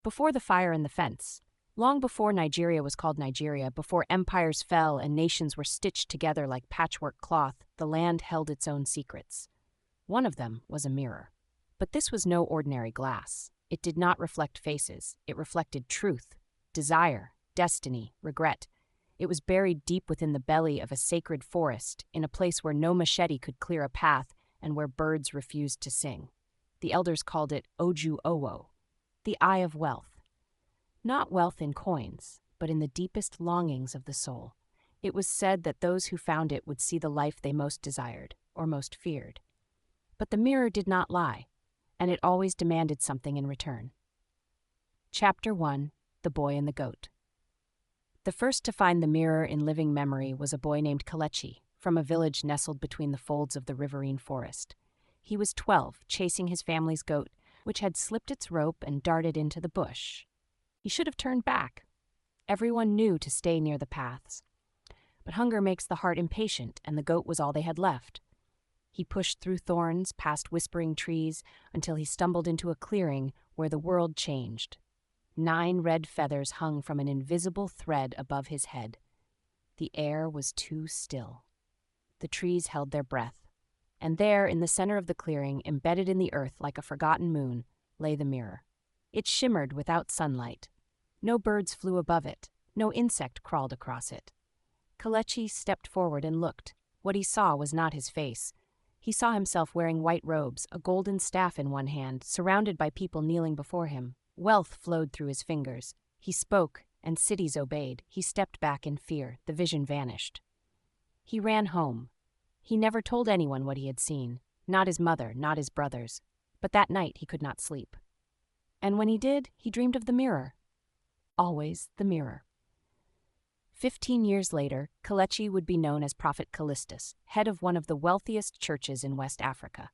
before the fire and the fence. Long before Nigeria was called Nigeria, before empires fell and nations were stitched together like patchwork cloth, the land held its own secrets. One of them was a mirror. But this was no ordinary glass. It did not reflect faces. It reflected truth, desire, destiny, regret. It was buried deep within the belly of a sacred forest, in a place where no machete could clear a path and where birds refused to sing. The elders called it Oju Owo, the eye of wealth. Not wealth in coins, but in the deepest longings of the soul. It was said that those who found it would see the life they most desired, or most feared. But the mirror did not lie, and it always demanded something in return. Chapter 1: The Boy and the Goat. The first to find the mirror in living memory was a boy named Kelechi, from a village nestled between the folds of the riverine forest. He was 12, chasing his family's goat, which had slipped its rope and darted into the bush. He should have turned back. Everyone knew to stay near the paths. But hunger makes the heart impatient, and the goat was all they had left. He pushed through thorns, past whispering trees, until he stumbled into a clearing where the world changed. 9 red feathers hung from an invisible thread above his head. The air was too still. The trees held their breath. And there, in the center of the clearing, embedded in the earth like a forgotten moon, lay the mirror. It shimmered without sunlight. No birds flew above it. No insect crawled across it. Kelechi stepped forward and looked. What he saw was not his face. He saw himself wearing white robes, a golden staff in one hand, surrounded by people kneeling before him. Wealth flowed through his fingers. He spoke, and cities obeyed. He stepped back in fear. The vision vanished. He ran home. He never told anyone what he had seen. Not his mother, not his brothers. But that night he could not sleep. And when he did, he dreamed of the mirror. Always the mirror. 15 years later, Kelechi would be known as Prophet Callistus, head of one of the wealthiest churches in West Africa.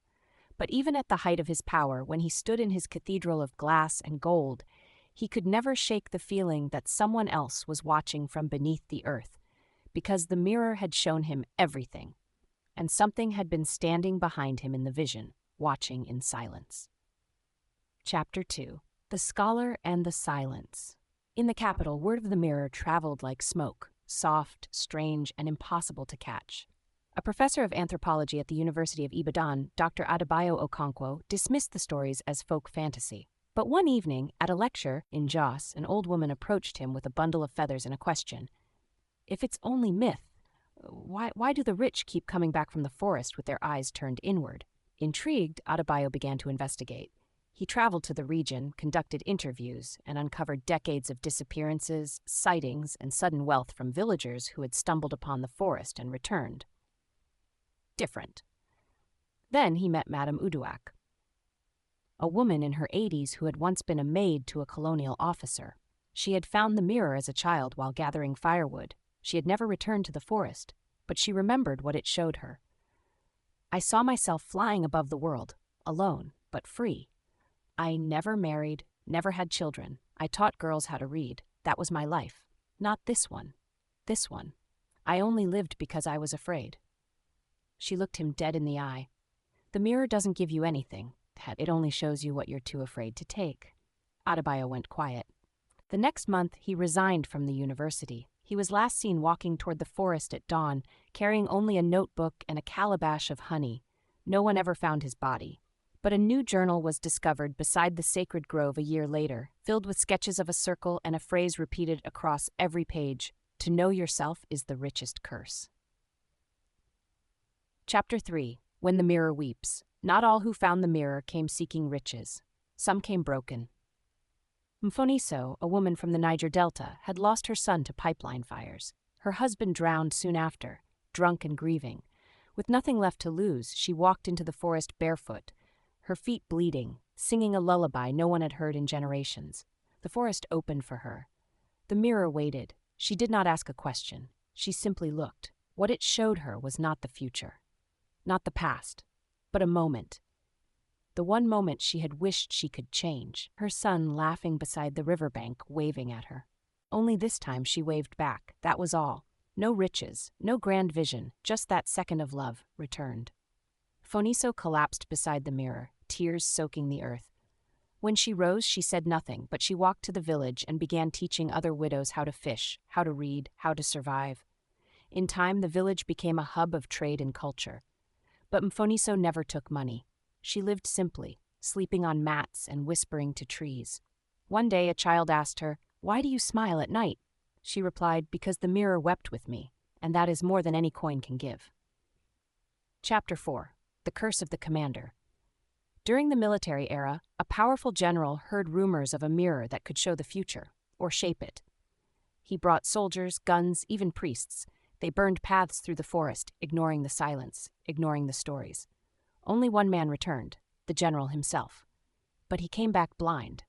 But even at the height of his power, when he stood in his cathedral of glass and gold, he could never shake the feeling that someone else was watching from beneath the earth, because the mirror had shown him everything, and something had been standing behind him in the vision, watching in silence. Chapter 2: The Scholar and the Silence. In the capital, word of the mirror traveled like smoke, soft, strange, and impossible to catch. A professor of anthropology at the University of Ibadan, Dr. Adebayo Okonkwo, dismissed the stories as folk fantasy. But one evening, at a lecture in Jos, an old woman approached him with a bundle of feathers and a question. If it's only myth, why do the rich keep coming back from the forest with their eyes turned inward? Intrigued, Adebayo began to investigate. He traveled to the region, conducted interviews, and uncovered decades of disappearances, sightings, and sudden wealth from villagers who had stumbled upon the forest and returned. Different. Then he met Madame Uduak, a woman in her 80s who had once been a maid to a colonial officer. She had found the mirror as a child while gathering firewood. She had never returned to the forest, but she remembered what it showed her. I saw myself flying above the world, alone, but free. I never married, never had children. I taught girls how to read. That was my life. Not this one. This one. I only lived because I was afraid. She looked him dead in the eye. The mirror doesn't give you anything. It only shows you what you're too afraid to take. Adebayo went quiet. The next month, he resigned from the university. He was last seen walking toward the forest at dawn, carrying only a notebook and a calabash of honey. No one ever found his body. But a new journal was discovered beside the sacred grove a year later, filled with sketches of a circle and a phrase repeated across every page: "To know yourself is the richest curse." Chapter 3: When the Mirror Weeps. Not all who found the mirror came seeking riches. Some came broken. Mfoniso, a woman from the Niger Delta, had lost her son to pipeline fires. Her husband drowned soon after, drunk and grieving. With nothing left to lose, she walked into the forest barefoot, her feet bleeding, singing a lullaby no one had heard in generations. The forest opened for her. The mirror waited. She did not ask a question. She simply looked. What it showed her was not the future, not the past, but a moment. The one moment she had wished she could change. Her son laughing beside the riverbank, waving at her. Only this time she waved back. That was all. No riches, no grand vision, just that second of love returned. Foniso collapsed beside the mirror, tears soaking the earth. When she rose, she said nothing, but she walked to the village and began teaching other widows how to fish, how to read, how to survive. In time, the village became a hub of trade and culture. But Mfoniso never took money. She lived simply, sleeping on mats and whispering to trees. One day, a child asked her, "Why do you smile at night?" She replied, "Because the mirror wept with me, and that is more than any coin can give." Chapter 4. The Curse of the Commander. During the military era, a powerful general heard rumors of a mirror that could show the future, or shape it. He brought soldiers, guns, even priests. They burned paths through the forest, ignoring the silence, ignoring the stories. Only one man returned, the general himself. But he came back blind.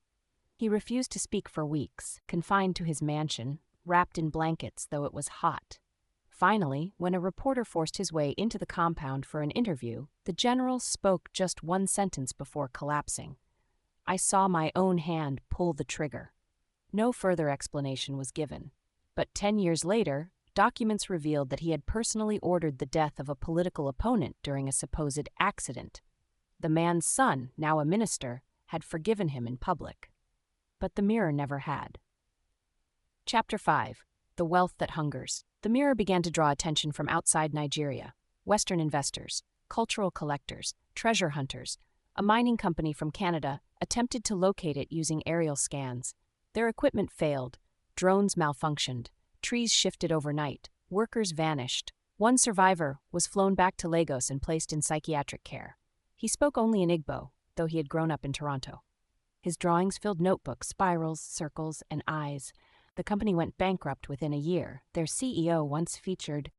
He refused to speak for weeks, confined to his mansion, wrapped in blankets though it was hot. Finally, when a reporter forced his way into the compound for an interview, the general spoke just one sentence before collapsing. "I saw my own hand pull the trigger." No further explanation was given. But 10 years later, documents revealed that he had personally ordered the death of a political opponent during a supposed accident. The man's son, now a minister, had forgiven him in public. But the mirror never had. Chapter 5. The Wealth That Hungers. The mirror began to draw attention from outside Nigeria: Western investors, cultural collectors, treasure hunters. A mining company from Canada attempted to locate it using aerial scans. Their equipment failed, drones malfunctioned, trees shifted overnight, workers vanished. One survivor was flown back to Lagos and placed in psychiatric care. He spoke only in Igbo, though he had grown up in Toronto. His drawings filled notebooks, spirals, circles, and eyes. The company went bankrupt within a year. Their CEO once featured